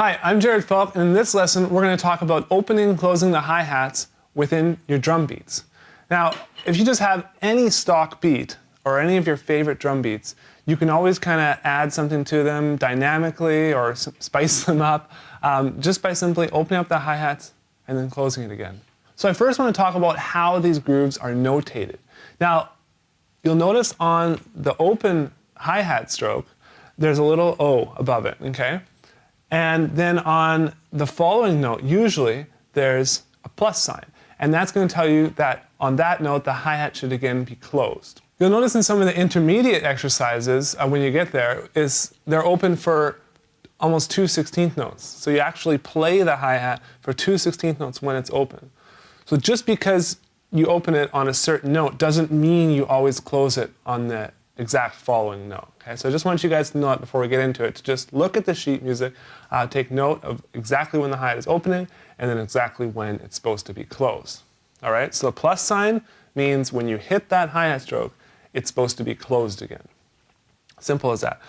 Hi, I'm Jared Falk, and in this lesson we're going to talk about opening and closing the hi-hats within your drum beats. Now, if you just have any stock beat or any of your favorite drum beats, you can always kind of add something to them dynamically or spice them up just by simply opening up the hi-hats and then closing it again. So I first want to talk about how these grooves are notated. Now, you'll notice on the open hi-hat stroke, there's a little O above it, okay? And then on the following note, usually there's a plus sign. And that's going to tell you that on that note, the hi-hat should again be closed. You'll notice in some of the intermediate exercises, when you get there, they're open for almost 2/16 notes. So you actually play the hi-hat for 2/16 notes when it's open. So just because you open it on a certain note doesn't mean you always close it on the exact following note. Okay? So I just want you guys to know it before we get into it, to just look at the sheet music, take note of exactly when the hi-hat is opening, and then exactly when it's supposed to be closed. All right? So the plus sign means when you hit that hi-hat stroke, it's supposed to be closed again. Simple as that.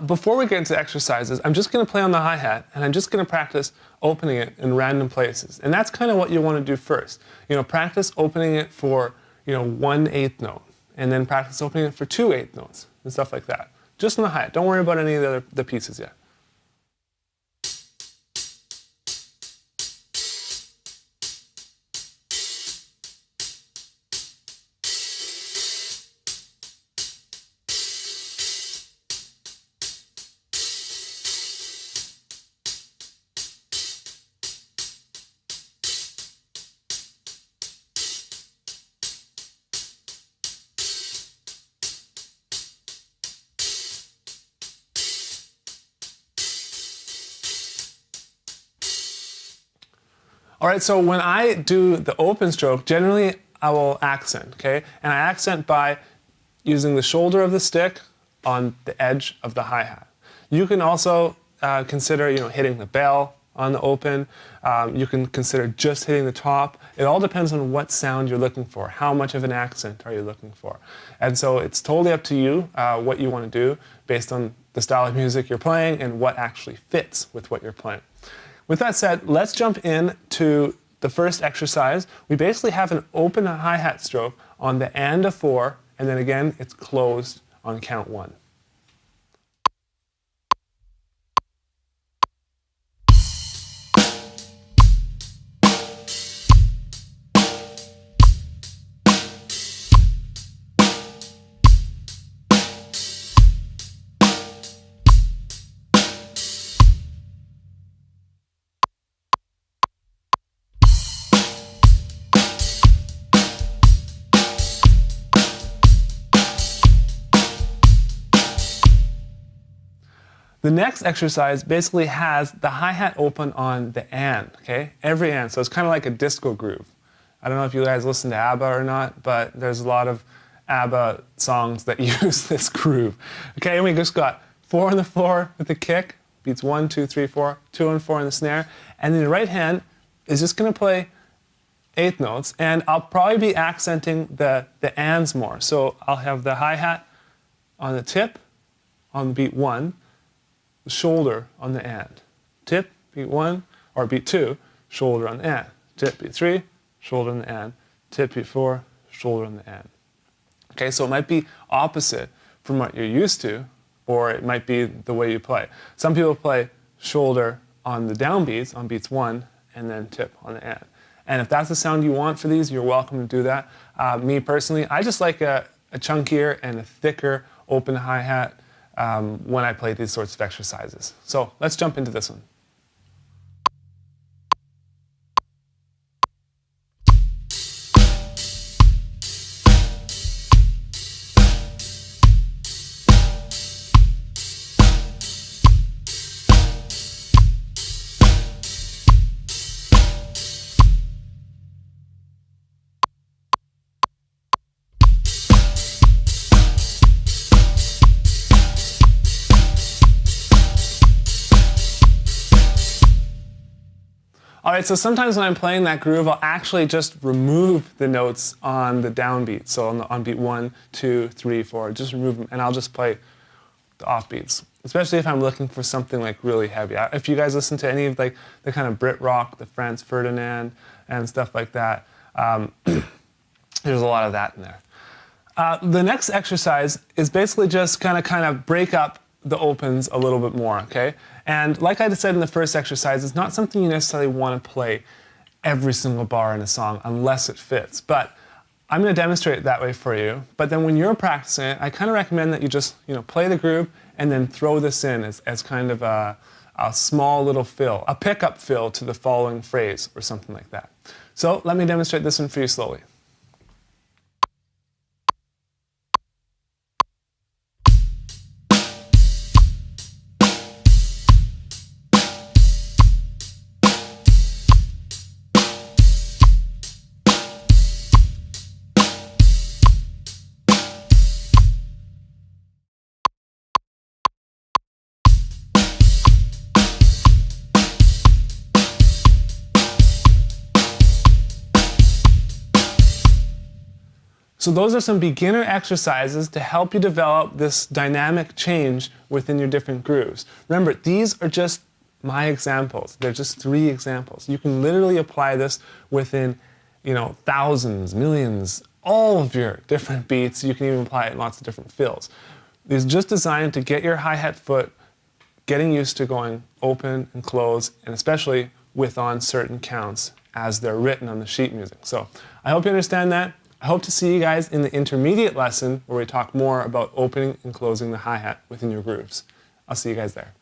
Before we get into exercises, I'm just going to play on the hi-hat, and I'm just going to practice opening it in random places. And that's kind of what you want to do first. Practice opening it for 1/8 note, and then practice opening it for 2/8 notes and stuff like that. Just on the hi-hat. Don't worry about any of the pieces yet. All right, so when I do the open stroke, generally I will accent, okay? And I accent by using the shoulder of the stick on the edge of the hi-hat. You can also consider, hitting the bell on the open. You can consider just hitting the top. It all depends on what sound you're looking for. How much of an accent are you looking for? And so it's totally up to you what you want to do based on the style of music you're playing and what actually fits with what you're playing. With that said, let's jump in to the first exercise. We basically have an open hi-hat stroke on the and of 4, and then again, it's closed on count 1. The next exercise basically has the hi-hat open on the and, okay? Every and, so it's kind of like a disco groove. I don't know if you guys listen to ABBA or not, but there's a lot of ABBA songs that use this groove. Okay, and we just got 4 on the floor with the kick, beats 1, 2, 3, 4, 2 and 4 on the snare, and then the right hand is just gonna play 8th notes, and I'll probably be accenting the ands more. So I'll have the hi-hat on the tip, on beat 1, the shoulder on the and. Tip, beat 1, or beat 2, shoulder on the and. Tip, beat 3, shoulder on the and. Tip, beat 4, shoulder on the and. Okay, so it might be opposite from what you're used to, or it might be the way you play. Some people play shoulder on the downbeats, on beats 1, and then tip on the and. And if that's the sound you want for these, you're welcome to do that. Me personally, I just like a chunkier and a thicker open hi-hat when I play these sorts of exercises. So let's jump into this one. All right, so sometimes when I'm playing that groove, I'll actually just remove the notes on the downbeat. So on beat 1, 2, 3, 4, just remove them, and I'll just play the offbeats. especially if I'm looking for something like really heavy. If you guys listen to any of like the kind of Brit rock, the Franz Ferdinand and stuff like that, there's a lot of that in there. The next exercise is basically just kind of break up the opens a little bit more, okay? And like I said in the first exercise, it's not something you necessarily want to play every single bar in a song unless it fits. But I'm going to demonstrate it that way for you. But then when you're practicing it, I kind of recommend that you just play the group and then throw this in as kind of a small little fill, a pickup fill to the following phrase or something like that. So let me demonstrate this one for you slowly. So those are some beginner exercises to help you develop this dynamic change within your different grooves. Remember, these are just my examples. They're just 3 examples. You can literally apply this within, thousands, millions, all of your different beats. You can even apply it in lots of different fills. It's just designed to get your hi-hat foot getting used to going open and close, and especially with on certain counts as they're written on the sheet music. So I hope you understand that. I hope to see you guys in the intermediate lesson where we talk more about opening and closing the hi-hat within your grooves. I'll see you guys there.